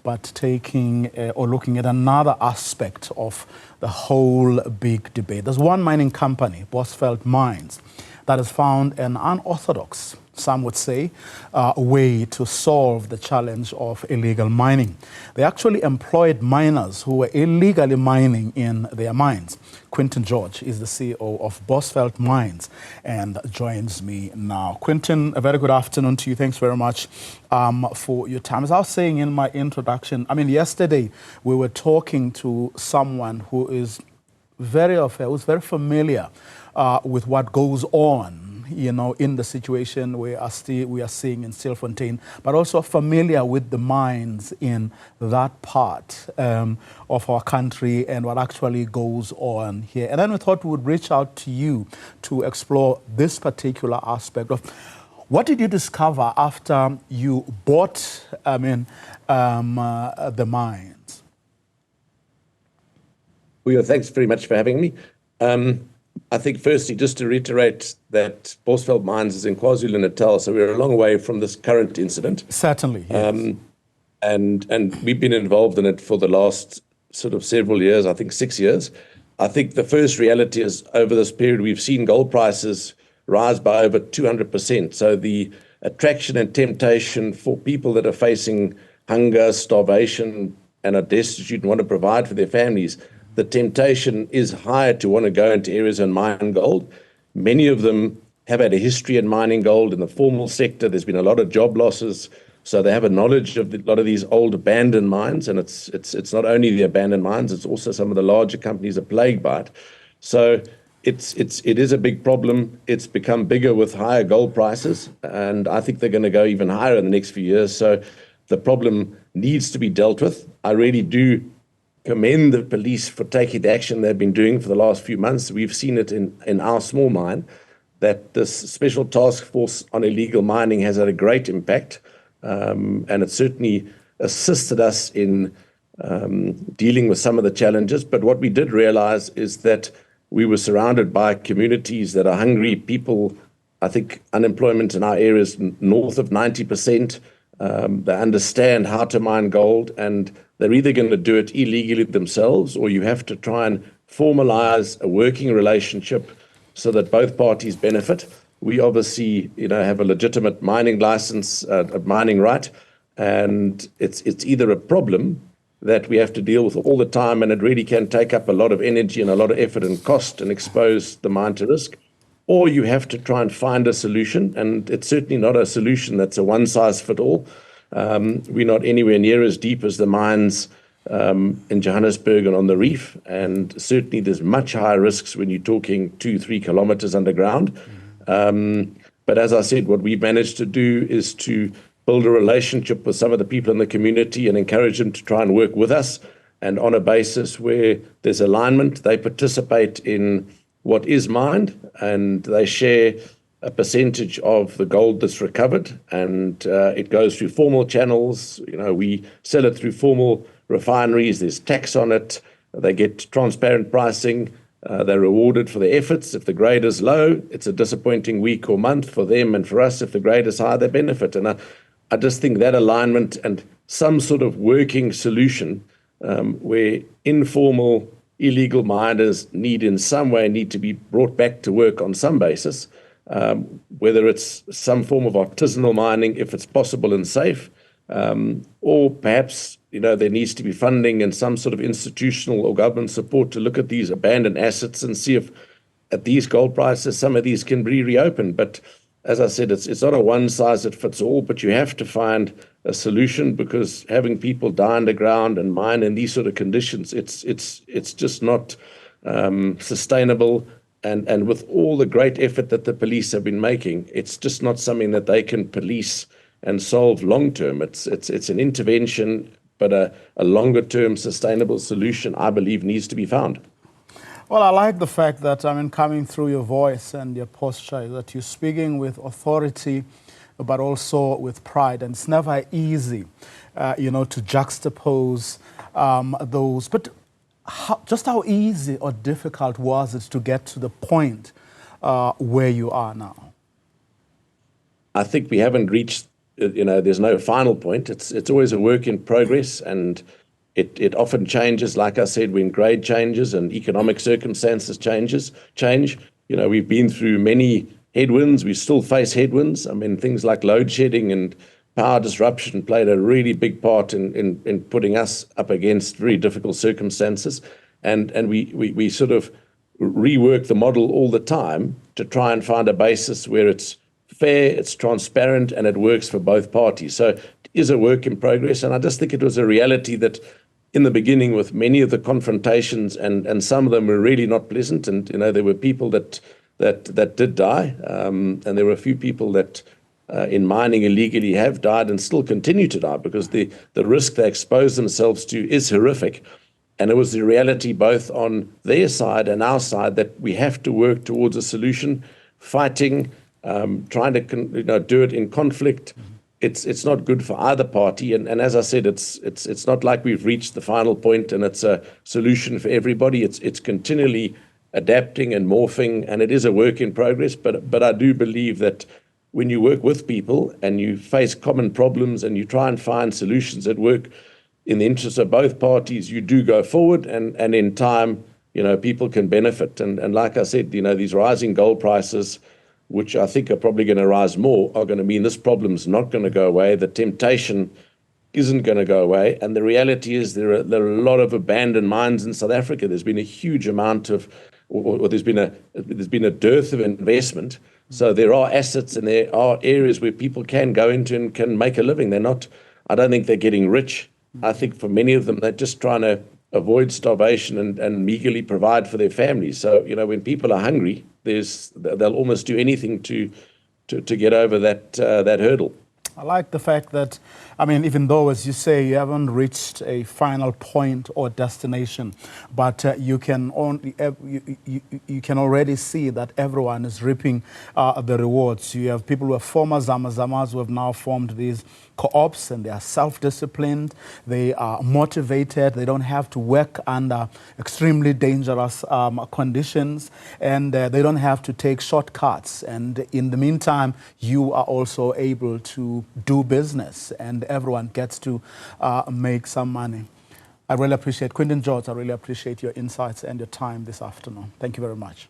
but taking or looking at another aspect of the whole big debate. There's one mining company, Bosveld Mines, that has found an unorthodox, some would say, way to solve the challenge of illegal mining. They actually employed miners who were illegally mining in their mines. Quinton George is the CEO of Bosveld Mines and joins me now. Quinton, a very good afternoon to you. Thanks very much for your time. As I was saying in my introduction, I mean, yesterday we were talking to someone who is very familiar with what goes on, you know, in the situation we are seeing in Stilfontein, but also familiar with the mines in that part of our country and what actually goes on here. And then we thought we would reach out to you to explore this particular aspect of what did you discover after you bought, the mines? Well, thanks very much for having me. I think firstly, just to reiterate that Bosveld Mines is in KwaZulu-Natal, so we're a long way from this current incident. Certainly, yes. And we've been involved in it for the last sort of several years, I think 6 years. I think the first reality is over this period, we've seen gold prices rise by over 200%. So the attraction and temptation for people that are facing hunger, starvation, and are destitute and want to provide for their families, the temptation is higher to want to go into areas and mine gold. Many of them have had a history in mining gold in the formal sector. There's been a lot of job losses. So they have a knowledge of a lot of these old abandoned mines. And it's not only the abandoned mines, it's also some of the larger companies are plagued by it. So it is a big problem. It's become bigger with higher gold prices. And I think they're going to go even higher in the next few years. So the problem needs to be dealt with. I really do commend the police for taking the action they've been doing for the last few months. We've seen it in our small mine, that this special task force on illegal mining has had a great impact. And it certainly assisted us in dealing with some of the challenges. But what we did realize is that we were surrounded by communities that are hungry. People, I think unemployment in our area is north of 90%. They understand how to mine gold, and they're either going to do it illegally themselves, or you have to try and formalize a working relationship so that both parties benefit. We obviously, have a legitimate mining license, a mining right, and it's either a problem that we have to deal with all the time, and it really can take up a lot of energy and a lot of effort and cost and expose the mine to risk, or you have to try and find a solution, and it's certainly not a solution that's a one-size-fits-all. We're not anywhere near as deep as the mines in Johannesburg and on the reef, and certainly there's much higher risks when you're talking 2-3 kilometers underground. But as I said, what we've managed to do is to build a relationship with some of the people in the community and encourage them to try and work with us, and on a basis where there's alignment, they participate in what is mined, and they share a percentage of the gold that's recovered, and it goes through formal channels. We sell it through formal refineries. There's tax on it. They get transparent pricing. They're rewarded for their efforts. If the grade is low, it's a disappointing week or month for them, and for us, if the grade is high, they benefit. And I just think that alignment and some sort of working solution where informal illegal miners need to be brought back to work on some basis, whether it's some form of artisanal mining, if it's possible and safe, or perhaps, there needs to be funding and some sort of institutional or government support to look at these abandoned assets and see if at these gold prices, some of these can be reopened. But as I said, it's not a one-size-fits-all, but you have to find a solution, because having people die underground and mine in these sort of conditions, it's just not sustainable. And with all the great effort that the police have been making, it's just not something that they can police and solve long-term. It's an intervention, but a longer-term sustainable solution, I believe, needs to be found. Well, I like the fact that, coming through your voice and your posture, that you're speaking with authority, but also with pride. And it's never easy, to juxtapose those. But just how easy or difficult was it to get to the point where you are now? I think we haven't reached there's no final point. It's always a work in progress, and it often changes. Like I said, when grade changes and economic circumstances change. We've been through many headwinds. We still face headwinds. I mean, things like load shedding and power disruption played a really big part in putting us up against very difficult circumstances, and we sort of rework the model all the time to try and find a basis where it's fair, it's transparent, and it works for both parties. So it is a work in progress, and I just think it was a reality that in the beginning, with many of the confrontations, and some of them were really not pleasant, and there were people that did die, and there were a few people that in mining illegally have died and still continue to die, because the risk they expose themselves to is horrific. And it was the reality both on their side and our side that we have to work towards a solution, fighting, trying to do it in conflict. It's not good for either party. And as I said, it's not like we've reached the final point and it's a solution for everybody. It's continually adapting and morphing, and it is a work in progress. But I do believe that when you work with people and you face common problems and you try and find solutions that work in the interest of both parties, you do go forward, and in time, people can benefit. And like I said, these rising gold prices, which I think are probably going to rise more, are going to mean this problem's not going to go away. The temptation isn't going to go away. And the reality is there are a lot of abandoned mines in South Africa. There's been a huge amount of, or there's been a dearth of investment. So there are assets and there are areas where people can go into and can make a living. I don't think they're getting rich. I think for many of them, they're just trying to avoid starvation and meagerly provide for their families. So, when people are hungry, they'll almost do anything to get over that hurdle. I like the fact that, even though, as you say, you haven't reached a final point or destination, but you can already see that everyone is reaping the rewards. You have people who are former Zamazamas who have now formed these co-ops, and they are self-disciplined, they are motivated, they don't have to work under extremely dangerous conditions, and they don't have to take shortcuts. And in the meantime, you are also able to do business, and everyone gets to make some money. I really appreciate, Quinton George, I really appreciate your insights and your time this afternoon. Thank you very much.